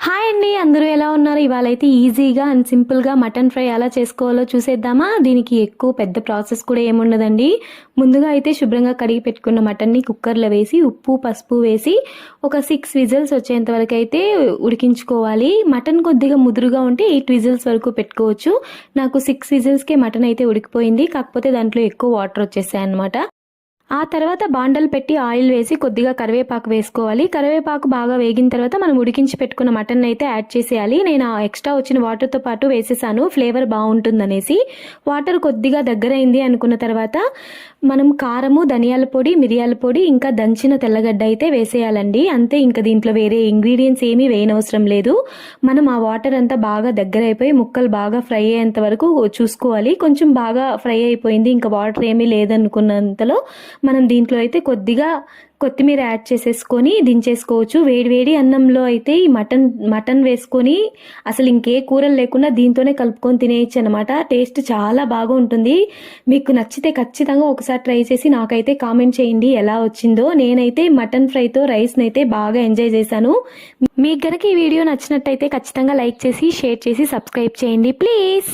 Hi అండి, అందరూ ఎలా ఉన్నారు? ఇవాళ అయితే ఈజీగా అండ్ సింపుల్గా మటన్ ఫ్రై ఎలా చేసుకోవాలో చూసేద్దామా. దీనికి ఎక్కువ పెద్ద ప్రాసెస్ కూడా ఏముండదండి. ముందుగా అయితే శుభ్రంగా కడిగి పెట్టుకున్న మటన్ని కుక్కర్లో వేసి ఉప్పు పసుపు వేసి ఒక 6 విజిల్స్ వచ్చేంత వరకు అయితే ఉడికించుకోవాలి. మటన్ కొద్దిగా ముదురుగా ఉంటే 8 విజిల్స్ వరకు పెట్టుకోవచ్చు. నాకు 6 విజిల్స్కే మటన్ అయితే ఉడికిపోయింది. కాకపోతే దాంట్లో ఎక్కువ వాటర్ వచ్చేసాయి అన్నమాట. ఆ తర్వాత బాండలు పెట్టి ఆయిల్ వేసి కొద్దిగా కరివేపాకు వేసుకోవాలి. కరివేపాకు బాగా వేగిన తర్వాత మనం ఉడికించి పెట్టుకున్న మటన్ అయితే యాడ్ చేసేయాలి. నేను ఆ ఎక్స్ట్రా వచ్చిన వాటర్తో పాటు వేసేసాను, ఫ్లేవర్ బాగుంటుందనేసి. వాటర్ కొద్దిగా దగ్గరైంది అనుకున్న తర్వాత మనం కారము, ధనియాల పొడి, మిరియాల పొడి, ఇంకా దంచిన తెల్లగడ్డ అయితే వేసేయాలండి. అంతే, ఇంకా దీంట్లో వేరే ఇంగ్రీడియంట్స్ ఏమీ వేయనవసరం లేదు. మనం ఆ వాటర్ అంతా బాగా దగ్గర అయిపోయి ముక్కలు బాగా ఫ్రై అయ్యేంత వరకు చూసుకోవాలి. కొంచెం బాగా ఫ్రై అయిపోయింది, ఇంకా వాటర్ ఏమీ లేదనుకున్నంతలో మనం దీంట్లో అయితే కొద్దిగా కొత్తిమీర యాడ్ చేసేసుకొని దించేసుకోవచ్చు. వేడివేడి అన్నంలో అయితే ఈ మటన్ వేసుకొని అసలు ఇంకే కూరలు లేకుండా దీంతోనే కలుపుకొని తినేయచ్చు అనమాట. టేస్ట్ చాలా బాగా ఉంటుంది. మీకు నచ్చితే ఖచ్చితంగా ఒకసారి ట్రై చేసి నాకైతే కామెంట్ చేయండి ఎలా వచ్చిందో. నేనైతే మటన్ ఫ్రైతో రైస్ని అయితే బాగా ఎంజాయ్ చేశాను. మీకు గనక ఈ వీడియో నచ్చినట్టయితే ఖచ్చితంగా లైక్ చేసి షేర్ చేసి సబ్స్క్రైబ్ చేయండి ప్లీజ్.